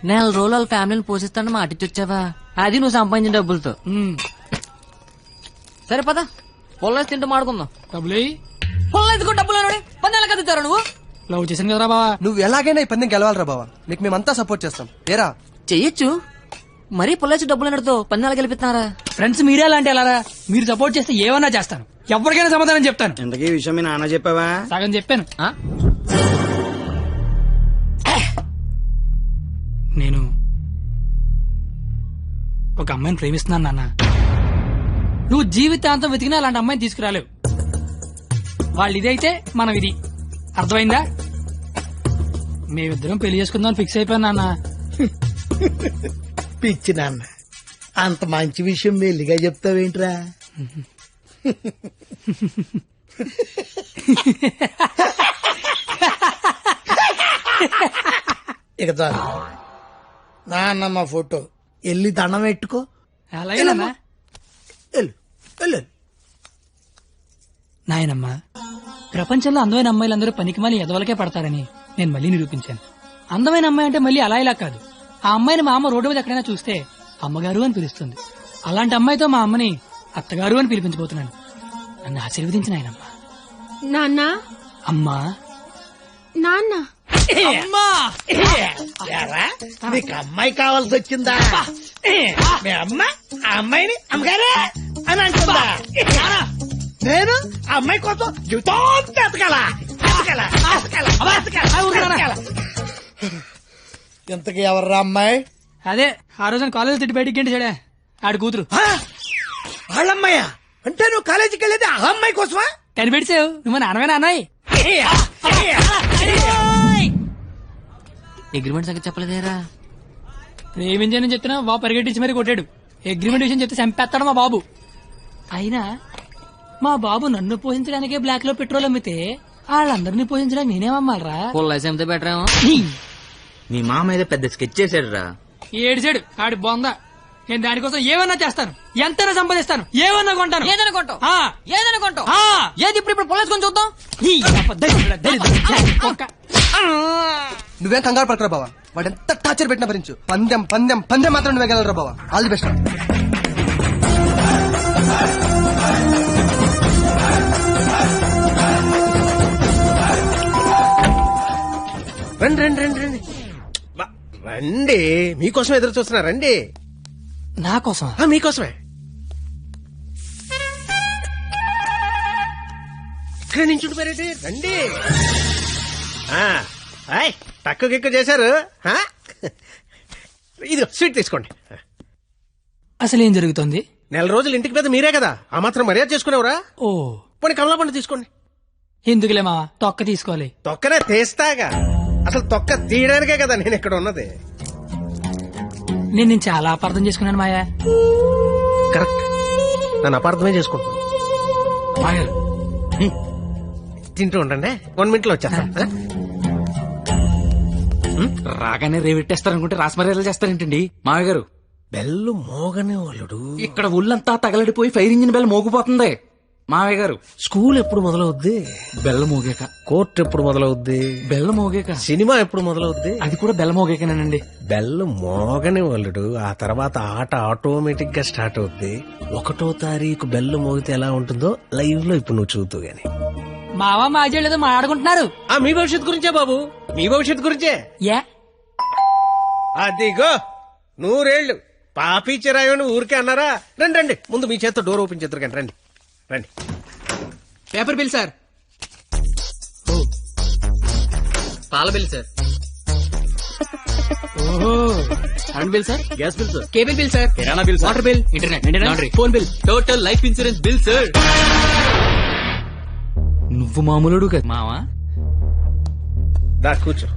నెల రోజులు వాళ్ళ ఫ్యామిలీని పోషిస్తాను మాటిచ్చొచ్చావా? అది నువ్వు సంపాదించిన డబ్బులతో. సరే పద, పొలం తింటూ మాడుకుందాం. డబ్బులు పొలం ఎత్తుకో, డబ్బులు పందాలు కదుతారా నువ్వు? లవ్ చేశాను కదరా బావా. నువ్వు ఎలాగైనా ఈ పందెం గెలవాలరా బావా, నీకు మేమంతా సపోర్ట్ చేస్తాం. ఏరా చెయ్యొచ్చు, మరీ పొల్లేసి డబ్బులు అన్నతో పందాలు గెలిపిస్తున్నారా? ఫ్రెండ్స్ మీరే అలాంటి ఎలారా? మీరు సపోర్ట్ చేస్తే ఏమన్నా చేస్తాను, ఎవరికైనా సమాధానం చెప్తాను. ఇంతకీ ఈ విషయం మీ నాన్న చెప్పావా? సగం చెప్పాను. నేను ఒక అమ్మాయిని ప్రేమిస్తున్నాను నాన్న. నువ్వు జీవితాంతం వెతికినా అలాంటి అమ్మాయిని తీసుకురాలేవు. వాళ్ళు ఇదైతే మనం ఇది, అర్థమైందా? మేమిద్దరం పెళ్లి చేసుకుందాం ఫిక్స్ అయిపోయాను నాన్న. పిచ్చి నాన్న, అంత మంచి విషయం మెల్లిగా చెప్తావేంట్రా? ఇక చాలు, నాన్నమ్మ ఫోటో వెళ్ళి దండం పెట్టుకో. అలాగే నాన్న. వెళ్ళు వెళ్ళు. నాయనమ్మా, ప్రపంచంలో అందమైన అమ్మాయిలందరూ పనికిమాలి ఎదవలకే పడతారని నేను మళ్ళీ నిరూపించాను. అందమైన అమ్మాయి అంటే మళ్ళీ అలా ఇలా కాదు. ఆ అమ్మాయిని మా అమ్మ రోడ్డు మీద ఎక్కడైనా చూస్తే అమ్మగారు అని పిలుస్తుంది. అలాంటి అమ్మాయితో మా అమ్మని అత్తగారు అని పిలిపించబోతున్నాను. నన్ను ఆశీర్వదించిన ఆయనమ్మా. నాన్న, అమ్మా, నాన్న, అమ్మా. ఏరా, నీకు అమ్మాయి కావాల్సి వచ్చిందా? మీ అమ్మ ఆ అమ్మాయిని అమ్మగారే అని అంటుందా? నేను ఆ అమ్మాయి కోసం జీవితం ఎతకాలా? ఇంతకీ ఎవర్రా అమ్మాయి? అదే ఆ రోజున కాలేజ్ తిట్టి బయటికి గంట చెడే ఆడి కూతురు. వాళ్ళమ్మాయా? అంటే నువ్వు కాలేజీకి వెళ్ళేది ఆ అమ్మాయి కోసమా? కనిపెడిసావు, నువ్వు నాన్నవేనా అన్నాయి. అగ్రిమెంట్ సంగతి చెప్పలేదేరా? ప్రేమించానని చెప్తున్నా బాబు పరిగెట్టించి మరీ కొట్టాడు. అగ్రిమెంట్ విషయం చెప్తే చంపేస్తాడు మా బాబు. అయినా మా బాబు నన్ను పోషించడానికే బ్లాక్ లో పెట్రోల్ అమ్మితే వాళ్ళందరినీ పోషించడానికి నేనేమమ్మాలరా? పొల్లేసి అమ్మితే బెటర్ ఏమో. మీ మామ ఏదో పెద్ద స్కెచ్ చేశాడు రా. ఏడిచాడు ఆడి బొందా. నేను దానికోసం ఏమన్నా చేస్తాను, ఎంతైనా సంపాదిస్తాను, ఏమన్నా కొంటాను. ఏదైనా కొంటావు? ఆ. ఏదైనా కొంటావు? ఆ. ఏది ఇప్పుడు పొల్లేసుకొని చూద్దాం. నువ్వేం కంగారు పడకరా బావా, వాడు ఎంత టార్చర్ పెట్టినా భరించు. పందెం పందెం పందెం మాత్రం నువ్వే గెలవరా బావా. All the best. రండి రండి రండి రండి రండి, మీకోసం ఎదురు చూస్తున్నా. రండి. నా కోసం? మీకోసమే. ఇక్కడ నుంచి ఉండిపోయారేంటి? రండి. తక్కువ గిక్కు చేశారు. ఇది స్వీట్ తీసుకోండి. అసలు ఏం జరుగుతుంది? నెల రోజులు ఇంటికి పెద్ద మీరే కదా, ఆ మాత్రం మర్యాద చేసుకునేవరా? ఓ, పోనీ కమలా పండు తీసుకోండి. ఎందుకులే మావా, తొక్క తీసుకోవాలి. తొక్కనే తీస్తాగా, అసలు తొక్క తీయడానికే కదా నేను ఇక్కడ ఉన్నది. నేను చాలా అపార్థం చేసుకున్నాను మాయా. కరెక్ట్, నన్ను అపార్థమే చేసుకుంటున్నాను. మాయర్ తింటూ ఉండండి, 1 minute లో వచ్చేస్తా. రాగానే రేవెట్టేస్తారనుకుంటే రాస్మర్యాలు చేస్తారేంటండి మామయ్య గారు? బెల్లు మోగనే వాళ్ళుడు. ఇక్కడ ఒళ్ళంతా తగలడిపోయి ఫైర్ ఇంజిన్ బెల్ మోగిపోతుంది మామయ్య గారు. స్కూల్ ఎప్పుడు మొదలవుద్ది? బెల్ల మోగాక. కోర్టు ఎప్పుడు మొదలవుద్ది? బెల్ల మోగాక. సినిమా ఎప్పుడు మొదలవుద్ది? అది కూడా బెల్ల మోగాకనేనండి. బెల్లు మోగని వాళ్ళుడు, ఆ తర్వాత ఆట ఆటోమేటిక్ గా స్టార్ట్ అవుద్ది. 1వ తారీఖు బెల్లు మోగితే ఎలా ఉంటుందో లైవ్ లో ఇప్పుడు నువ్వు చూద్దు గాని. మావా మాజీ లేదో మాట్లాడుకుంటున్నారు. మీ భవిష్యత్తు గురించే బాబు, మీ భవిష్యత్తు గురించే. అదిగో 100 ఏళ్ళు పాపి చిరాయని ఊరికే అన్నారా? రండి రండి, ముందు మీ చేత్తో డోర్ ఓపెన్ చేద్దరు కానీ. రండి రండి. Paper bill sir. పాల బిల్ సార్. ఓహో, current bill sir. Gas bill sir. Cable bill sir. కిరాణా bill sir. Water bill, internet, laundry, phone bill, total life insurance bill sir. నువ్వు మామూలుడు కదా మావా. దా కూర్చో.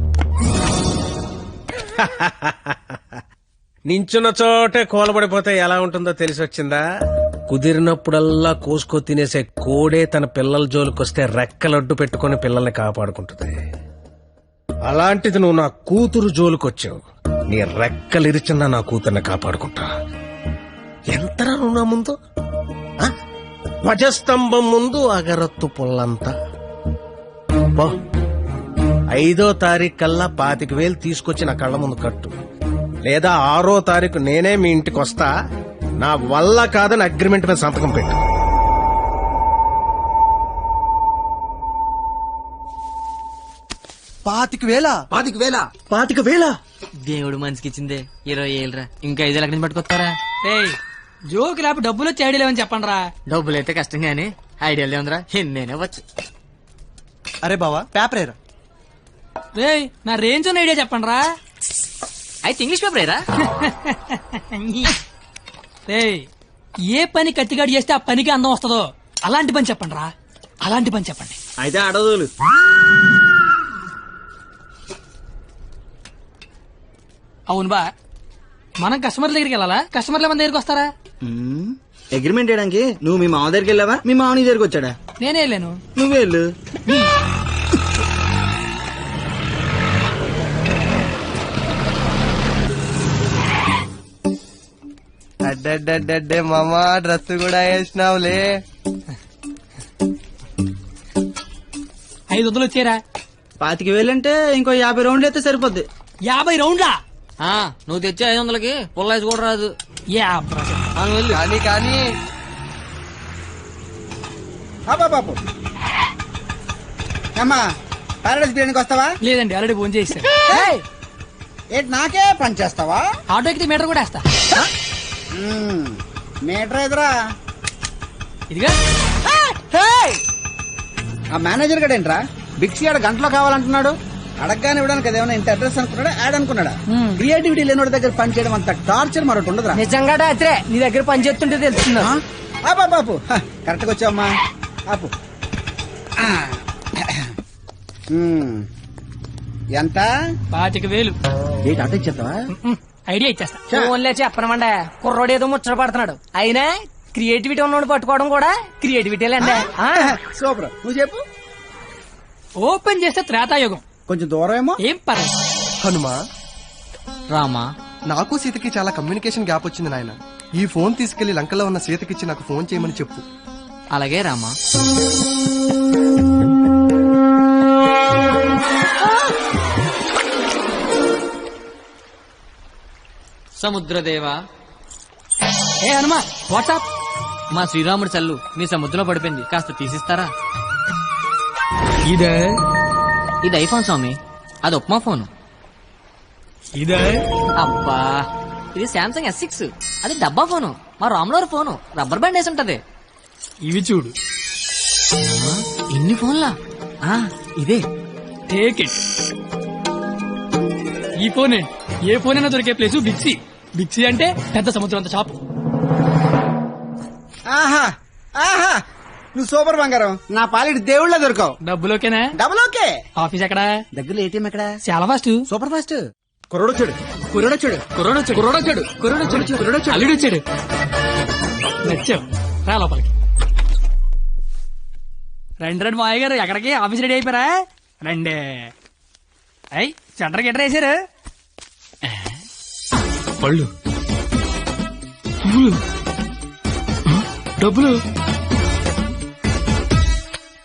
నించున్న చోటే కూలబడిపోతే ఎలా ఉంటుందో తెలిసి వచ్చిందా? కుదిరినప్పుడల్లా కోసుకో తినేసే కోడే తన పిల్లల జోలికొస్తే రెక్కలడ్డు పెట్టుకుని పిల్లల్ని కాపాడుకుంటుంది. అలాంటిది నువ్వు నా కూతురు జోలికొచ్చావు, నీ రెక్కలిరిచినా నా కూతుర్ని కాపాడుకుంటా. ఎంతరా నువ్వు నా ముందు? ధ్వజస్తంభం ముందు అగరత్తు పుల్లంతా. 5వ తారీఖు కల్లా 25,000 తీసుకొచ్చి నా కళ్ళ ముందు కట్టు. లేదా 6వ తారీఖు నేనే మీ ఇంటికి వస్తా. నా వల్ల కాదని అగ్రిమెంట్ మీద సంతకం పెట్టు. పాతిక వేల దేవుడు మనిషికి ఇచ్చిందే 20 ఏళ్ళరా, ఇంకా 5 ఎక్కడి నుంచి పట్టుకొస్తారా? ఏయ్ జోక్ లేపు డబ్బులు వచ్చి ఐడియా లేవని చెప్పండి రా. డబ్బులు అయితే కష్టం గానీ ఐడియాలే ఉందిరా, నేనే వచ్చు. అరే బావా పేపర్ ఏరా. రేయ్ నా రేంజ్ ఉన్న ఐడియా చెప్పండి రా. అయితే ఇంగ్లీష్ పేపర్ ఏరా? రేయ్ ఏ పని కత్తిగాడు చేస్తే ఆ పనికి అందం వస్తుందో అలాంటి పని చెప్పండి రా, అలాంటి పని చెప్పండి. అయితే అడదులు. అవును బా, మనం కస్టమర్ల దగ్గరికి వెళ్ళాలా, కస్టమర్ల మన దగ్గరికి వస్తారా? అగ్రిమెంట్ చేయడానికి నువ్వు మీ మామ దగ్గరికి వెళ్ళావా, మీ మామ నీ దగ్గరికి వచ్చాడా? నేనే వెళ్ళాను. నువ్వే వెళ్ళు. అడ్డే మామా డ్రెస్ కూడా వేసినావులే. 500 వచ్చారా? 25,000 అంటే ఇంకో 50 రౌండ్లు అయితే సరిపోద్ది. 50 రౌండ్లా? నువ్వు తెచ్చే 500కి పుల్లైజ్ కూడా రాదు. కానీ కానీ బాబు అమ్మా పారాడైస్ బిర్యానీకి వస్తావా? లేదండి ఆల్రెడీ ఫోన్ చేశారు. ఏంటి నాకే పని చేస్తావా? ఆటో ఎక్కితే మీటర్ కూడా వేస్తా. మీటర్ ఎదురా ఇదిగా ఆ మేనేజర్ గడు ఏంట్రా బిక్సీ ఆడ గంటలో కావాలంటున్నాడు. అడగగానే ఇవ్వడానికి అదేమన్నా ఇంత అడ్రస్ అనుకున్నాడా, యాడ్ అనుకున్నాడా? క్రియేటివిటీ లేనివాడి దగ్గర పని చేయడం అంత టార్చర్ మరొకటి ఉండదురా. నిజంగా రాత్రే నీ దగ్గర పని చేస్తుంటే తెలుస్తున్నా. బాపు కరెక్ట్గా వచ్చావమ్మా. ఆపు. ఎంత? 25,000. ఏంటి అట ఇచ్చేస్తావా? ఐడియా ఇచ్చేస్తా. ఫోన్లే చెప్పనమండే, కుర్రోడు ఏదో ముచ్చట పడుతున్నాడు. అయినా క్రియేటివిటీ ఉన్నోడు పట్టుకోవడం కూడా క్రియేటివిటీలేండి. సూపర్, నువ్వు చెప్పు. ఓపెన్ చేస్తే త్రేతాయుగం. కొంచెం దూరం ఏమో. ఏం పర్లేదు. హనుమా రామా, నాకు సీతకి చాలా కమ్యూనికేషన్ గ్యాప్ వచ్చింది నాయన. ఈ ఫోన్ తీసుకెళ్లి లంకలో ఉన్న సీతకిచ్చి నాకు ఫోన్ చేయమని చెప్పు. అలాగే రామా. సముద్రదేవా. ఏ హనుమా వాట్సాప్. మా శ్రీరాముడి చల్లు మీ సముద్రంలో పడిపోయింది, కాస్త తీసిస్తారా? ఇదే ఇది ఐఫోన్ స్వామి, అది ఉప్మా ఫోన్. ఇదే అబ్బా ఇది శాంసంగ్ S6, అది డబ్బా ఫోను. మా రాములవారి ఫోను రబ్బర్ బ్యాండ్ వేసి ఉంటది. ఇవి చూడు. ఇన్ని ఫోన్లా? ఇదే. Take it. ఈ ఫోన్ ఏంటి? ఏ ఫోన్ అయినా దొరికే ప్లేసు బిక్సీ. బిక్సీ అంటే పెద్ద సముద్రం అంత షాప్. ఆహా ఆహా, నువ్వు సూపర్ బంగారం. నా పాలిటి దేవుళ్ళ దొరకవు. డబ్బులోకేనా? Double okay. ఆఫీస్ ఎక్కడ? దగ్గరలో ఏటీఎం ఎక్కడ? చాలా ఫాస్ట్. Super fast. కుర్రోడొచ్చాడు. అల్లుడు వచ్చాడు. నచ్చావు, రా లోపలికి. రండి మాయ గారు, ఎక్కడికి? ఆఫీస్ రెడీ అయిపోయారా? రండి. అయ్యి సెంటర్ గిట్టర్ వేసారు. పళ్ళు, పువ్వులు, డబ్బులు.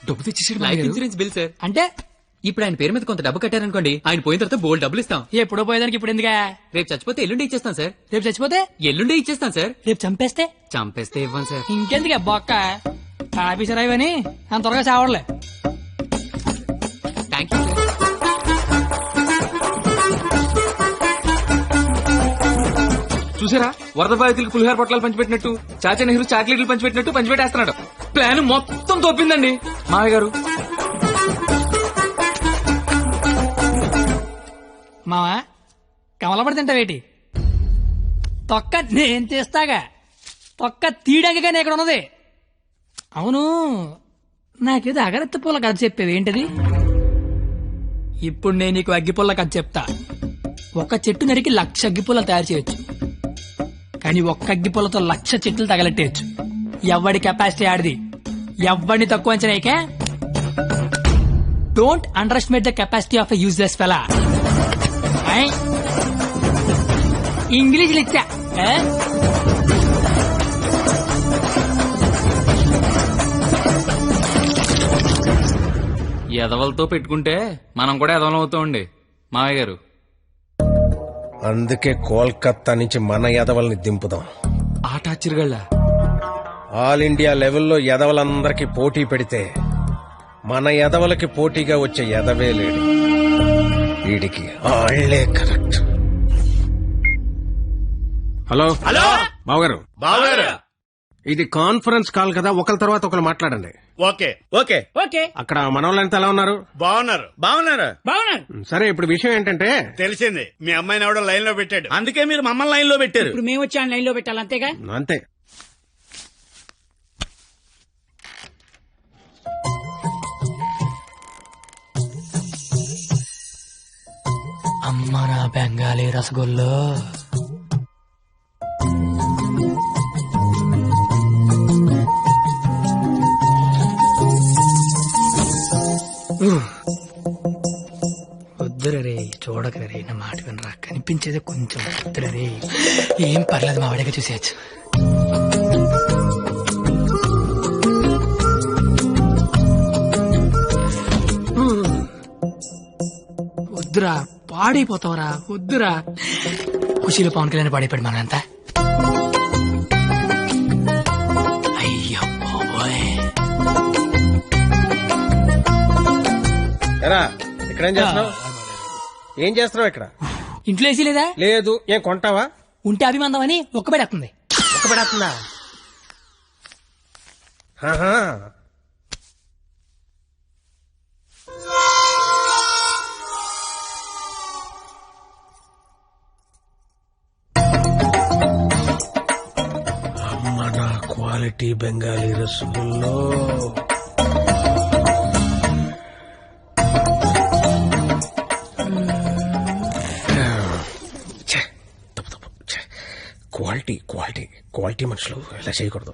డబ్బు తెచ్చేసాడు. Life insurance bill sir. అంటే ఇప్పుడు ఆయన పేరు మీద కొంత డబ్బు కట్టారనుకోండి, ఆయన పోయిన తర్వాత బోల్డ్ డబ్బులు ఇస్తాం. ఎప్పుడో పోయేదానికి ఇప్పుడు ఎందుకా? రేపు చచ్చిపోతే ఎల్లుండి ఇచ్చేస్తాం సార్. రేపు చచ్చిపోతే ఎల్లుండి ఇచ్చేస్తాం సార్. రేపు చంపేస్తే చంపేస్తే ఇవ్వం సార్. ఇంకెందుకు బొక్క? ఆఫీసర్ అయ్యని అంత త్వరగా చావడలే. Thank you sir. చూసారా, వరద బాధితులకు పులిహార పొట్లాలు పంచిపెట్టినట్టు చాచా నెహ్రూ చాక్లెట్లు పంచిపెట్టినట్టు పంచిపెట్టేస్తున్నాడు. ప్లాన్ మొత్తం తోపిందండి మామయ్య గారు. మావా కమలపడి తింటావేటి? తొక్క నేను తీస్తాగా. తొక్క తీయడానికి ఇక్కడ ఉన్నది. అవును, నాకేదో అగరత్తి పూల కథ చెప్పేవి ఏంటది? ఇప్పుడు నేను నీకు అగ్గిపుల్ల కథ చెప్తా. ఒక చెట్టు నరికి 1,00,000 అగ్గిపుల్లలు తయారు చేయొచ్చు, కానీ ఒక్క అగ్గిపుల్లతో 1,00,000 చెట్లు తగలెట్టేయచ్చు. ఎవడి కెపాసిటీ ఆడిది. ఎవడిని తక్కువ అంచనాయికే. Don't underestimate the capacity of a useless fella. ఇంగ్లీష్లు ఇచ్చా. ఎదవలతో పెట్టుకుంటే మనం కూడా ఎదవలం అవుతామండి మామయ్య గారు. అందుకే కోల్కత్తా నుంచి మన ఎదవల్ని దింపుదాం. ఆట చిరుగళ్ళ ఆల్ ఇండియా లెవెల్లో ఎదవలందరికీ పోటీ పెడితే మన ఎదవలకి పోటీగా వచ్చే ఎదవే లేడు. వీడికి ఆళ్లే కరెక్ట్. హలో హలో బావగారు, ఇది కాన్ఫరెన్స్ కాల్ కదా, ఒకరి తర్వాత ఒకరు మాట్లాడండి. ఓకే ఓకే ఓకే అక్కడ మనోళ్ళంతా ఎలా ఉన్నారు? బాగున్నారు. సరే, ఇప్పుడు విషయం ఏంటంటే తెలిసింది, మీ అమ్మాయిని ఎవడో లైన్ లో పెట్టాడు, అందుకే మీరు మమ్మల్ని లైన్ లో పెట్టారు. ఇప్పుడు మేము వచ్చి లైన్ లో పెట్టాలి అంతేగా? అంతే. అమ్మ నా బెంగాలీ రసగుల్లో. వద్దురే చూడకరే, నా మాట వినరా, కనిపించేది కొంచెం వద్దురే. ఏం పర్లేదు, మా వాడిగా చూసేయచ్చు. వద్దురా, పాడైపోతావరా, వద్దురా. ఖుషీలో పవన్ కళ్యాణ్ పాడైపోయాడు మనంతా. అయ్యో బాబోయ్. ఎరా, ఇక్కడేం చేస్తున్నావు? ఏం చేస్తున్నావు ఇక్కడ? ఇంట్లో వేసి లేదా? లేదు. ఏం కొంటావా? ఉంటే అభిమందం అని ఒక్కబెడేస్తుంది. ఒక్కబెడేస్తుందా? అమ్మ నా క్వాలిటీ బెంగాలీ రసగుల్లో. క్వాలిటీ క్వాలిటీ క్వాలిటీ మనుషులు ఇలా చేయకూడదు.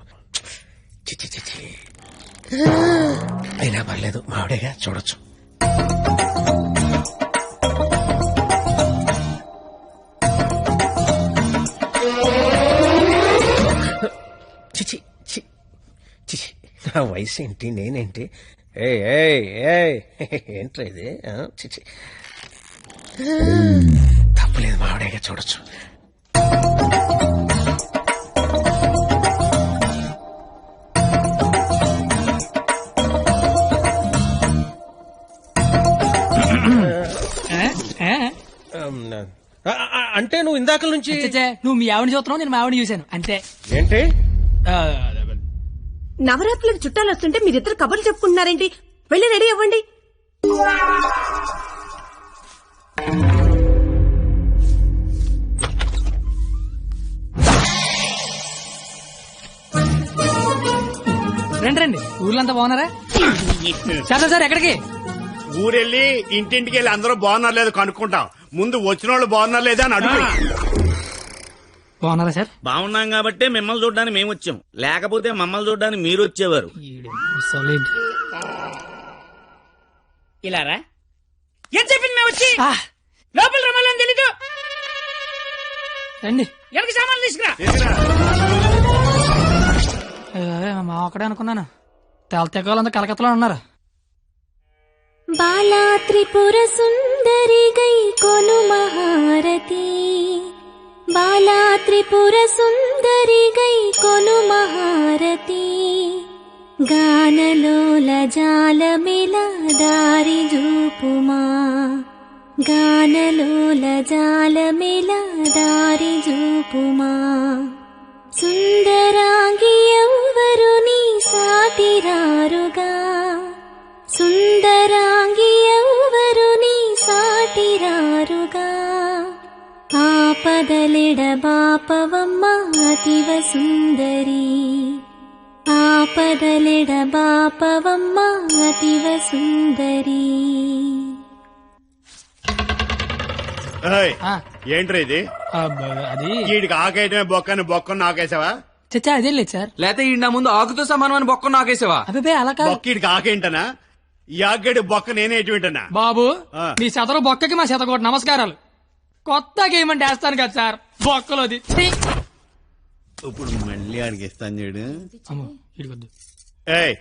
చిచ్చి చిచ్చి. అయినా పర్లేదు, మావిడేగా చూడొచ్చు. చిచి చిచి, నా వయసు ఏంటి, నేనేంటి? ఏంట్రా ఇది? చిచి, తప్పలేదు, మావిడేగా చూడొచ్చు. అంటే నువ్వు ఇందాక నుంచి నువ్వు మీ ఆవిడ చూస్తున్నావు, నేను మా ఆవిడ చూశాను అంతే. ఏంటి? నవరాత్రులకు చుట్టాలు వస్తుంటే మీరిద్దరు కబుర్లు చెప్పుకుంటున్నారేంటి? వెళ్ళి రెడీ అవ్వండి. రండి రండి, ఊర్లంతా బాగున్నారా? చాలా సార్, ఎక్కడికి? ఊరెళ్ళి ఇంటింటికి వెళ్ళి అందరూ బాగున్నారు లేదు కనుక్కుంటాం. ముందు వచ్చిన వాళ్ళు బాగున్నారు లేదా అని అడుగు. బాగున్నారా సార్? బాగున్నాం కాబట్టి మిమ్మల్ని చూడడానికి మేము వచ్చాం, లేకపోతే మమ్మల్ని చూడడానికి మీరు వచ్చేవారు. ఇలారా ఏం చెప్పింది? మేము వచ్చి లోపల రమ్మాలని తెలీదు. రండి. ఎక్కడికి సామాన్లు తీసుకురా. మా ఒక్కడే అనుకున్నాను, తెలతెక్కలంతా కలకత్తలో ఉన్నారు. బాలా త్రిపుర సుందరి గై కొను మహారతి, బాలా త్రిపుర సుందరి గై కొను మహారతి, గానలోల జాలమిల దారి జూపుమా, గానలోల జాలమిల దారి జూపుమా, సుందరాంగి ఎవ్వరు నీ సాటిరారుగా, సుందరాంగి ఎవ్వరు నీ సాటిరారుగా, ఆపదలెడ బాపవమ్మ అతివ సుందరి, ఆపదలెడ బాపవమ్మ అతివ సుందరి. ఏంట్రా ఇది? అది వీడికి ఆకేయటమే బొక్కని బొక్కను నాకేసావా? చచ్చా అదేం లేదు సార్. లేకపోతే ఈ నా ముందు ఆకుతో సమానం అని బొక్క నాకేసావా? అబ్బాయి అలా కాదు. బొక్కీడికి ఆకేంటనా? ఈ ఆకేడు బొక్క నేనే ఎటువంటనా? బాబు, మీ శతరు బొక్కకి మా శతకోటి నమస్కారాలు. కొత్త గేమ్ అంటే వేస్తాను కదా సార్, బొక్కలోది. ఇప్పుడు మళ్ళీ అడిగిస్తాను చూడు. అమ్మో, ఇడిగొద్దు. ఏయ్,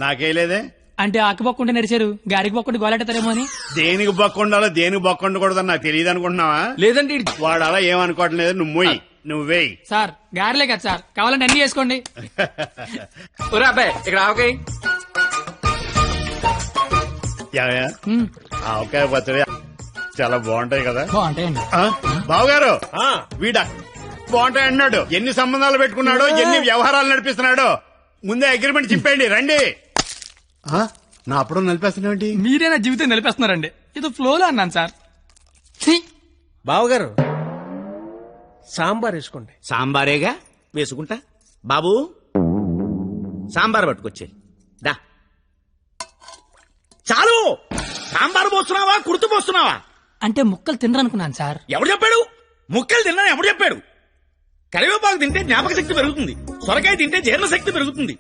నాకేలేదే అంటే ఆకిపోకుండా నడిచారు గారికి పోకుండా గోలెట్టారేమో అని. దేనికి బొక్కుండాలో దేనికి బొక్కుండకూడదని నాకు తెలియదు అనుకుంటున్నావా? లేదండి వాడు అలా ఏమనుకోవటం లేదు. నువ్వు మొయ్యి, నువ్వేయి. సార్ గారెలే కదా సార్, కావాలంటే అన్ని చేసుకోండి. ఒరే అబ్బాయి ఇక్కడ ఆవకాయ. ఆవకాయ పచ్చడి చాలా బాగుంటాయి కదా. బాగుంటాయండి. బావగారు వీడ బాగుంటాయి అన్నాడు. ఎన్ని సంబంధాలు పెట్టుకున్నాడో, ఎన్ని వ్యవహారాలు నడిపిస్తున్నాడో. ముందే అగ్రిమెంట్ చెప్పండి. రండి. నా అప్పుడు నడిపేస్తున్నాండి. మీరే నా జీవితం నిలిపేస్తున్నారండి. ఇది ఫ్లోలో అన్నాను సార్. బావగారు సాంబార్ వేసుకోండి. సాంబారేగా వేసుకుంటా. బాబు సాంబార్ పట్టుకొచ్చే దా. చాలు. సాంబార్ పోస్తున్నావా, కుర్తు పోస్తున్నావా? అంటే ముక్కలు తినరనుకున్నాను సార్. ఎవడు చెప్పాడు? ముక్కలు తిన్నా ఎవడు చెప్పాడు? కరివేపాకు తింటే జ్ఞాపక శక్తి పెరుగుతుంది, సొరకాయ తింటే జీర్ణ శక్తి పెరుగుతుంది,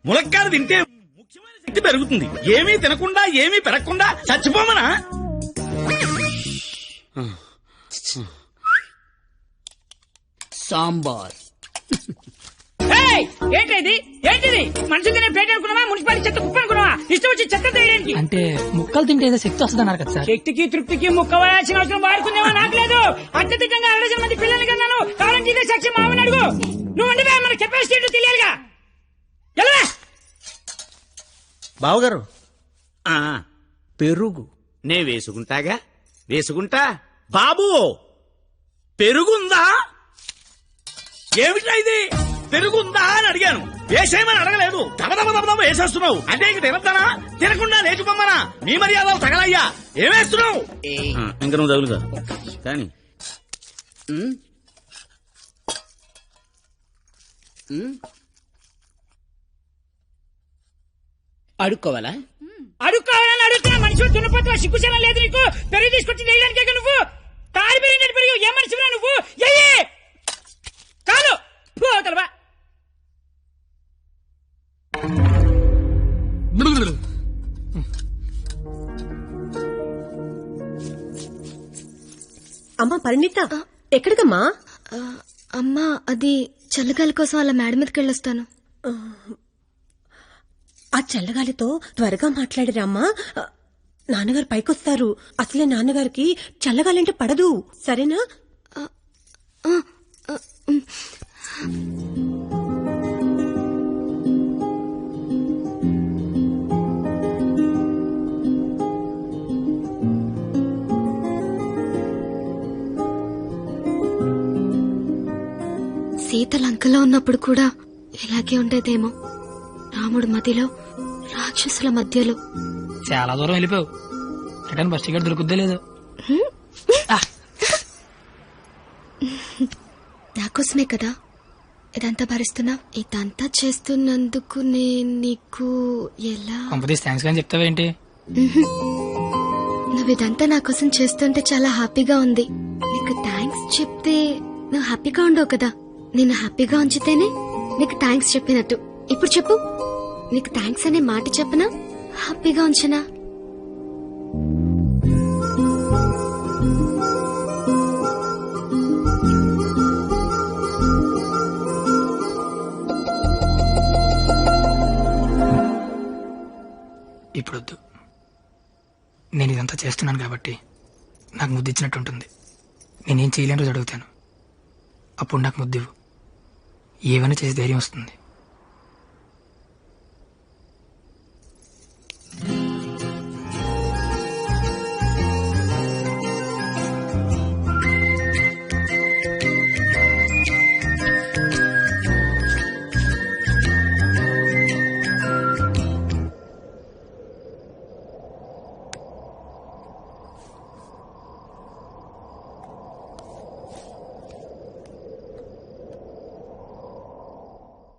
ములక్కాయ తింటే ముఖ్యమైన శక్తి పెరుగుతుంది. ఏమీ తినకుండా ఏమీ పెరగకుండా చచ్చిపోమనా? సాంబార్ ఏంటిది ఏంటిది? మనుషులు తినే ప్లేట్ అనుకున్నావా, మున్సిపాలిటీ చెత్త కుప్ప అనుకున్నావా? ఇష్టం వచ్చి చెత్త తీయడానికి. అంటే ముక్కలు తింటే ఏదో శక్తి వస్తుంది అన్నారు కదా సార్. శక్తికి తృప్తికి ముక్క వేయాల్సిన అవసరం వాడుకుందేమో నాకు లేదు. అత్యధికంగా 60 మంది పిల్లల్ని కన్నాను. కావాలని ఇదే సాక్షి మామని అడుగు. నువ్వు అంటే మన కెపాసిటీ తెలియాలిగా. ఎలా బావగారు ఆ, పెరుగు నే వేసుకుంటాగా, వేసుకుంటా. బాబు పెరుగుందా? ఏమిటా ఇది? పెరుగుందా అని అడిగాను, వేసేయమని అడగలేదు. దబదబ వేసేస్తున్నావు. అంటే ఇంక తినద్దానా? తినకుండా లేచిపోమ్మనా? నీ మర్యాదలు తగలయ్యా. ఏమేస్తున్నావు? ఇంకా నువ్వు తగులుగా కానీ అడుక్కోవాలా? అడుక్కోవాలని అడుగుతున్నా. మనిషి దున్నపోతున్నా, సిగ్గుచనం లేదు నీకు. పెరుగు తీసుకొచ్చి వేయడానికే నువ్వు తాడి పెరిగినట్టు పెరుగు. ఏ మనిషిరా నువ్వు? కాదు పోతలవా. అమ్మా పరిణిత, ఎక్కడికమ్మా? అమ్మా అది చల్లగాలి కోసం అలా మేడ మీదకి వెళ్ళొస్తాను. ఆ చల్లగాలితో త్వరగా మాట్లాడిరామ్మా. నాన్నగారు పైకొస్తారు. అసలే నాన్నగారికి చల్లగాలంటే పడదు. సరేనా? సీత లంకలో ఉన్నప్పుడు కూడా ఇలాగే ఉండేదేమో. రాముడు మధ్యలో, రాక్షసుల మధ్యలో. చాలా దూరం వెళ్ళిపోయావు. రిటర్న్ బస్ టికెట్ దొరుకుద్దే లేదు. నాకోసమే కదా ఇదంతా భరిస్తున్నా. ఇదంతా చేస్తున్నందుకు నేను నీకు ఎలా కంపెనీస్ థ్యాంక్స్ కానీ చెప్తావేంటి? నువ్వు ఇదంతా నా కోసం చేస్తుంటే చాలా హ్యాపీగా ఉంది. నీకు థ్యాంక్స్ చెప్తే నువ్వు హ్యాపీగా ఉండవు కదా. నేను హ్యాపీగా ఉంచితేనే నీకు థ్యాంక్స్ చెప్పినట్టు. ఇప్పుడు చెప్పు, నీకు థ్యాంక్స్ అనే మాట చెప్పనా, హ్యాపీగా ఉంచనా? ఇప్పుడొద్దు. నేను ఇదంతా చేస్తున్నాను కాబట్టి నాకు ముద్దు ఇచ్చినట్టు ఉంటుంది. నేనేం చేయలేని రోజు అడుగుతాను, అప్పుడు నాకు ముద్దు ఇవ్వు. ఏమైనా చేసి ధైర్యం వస్తుంది.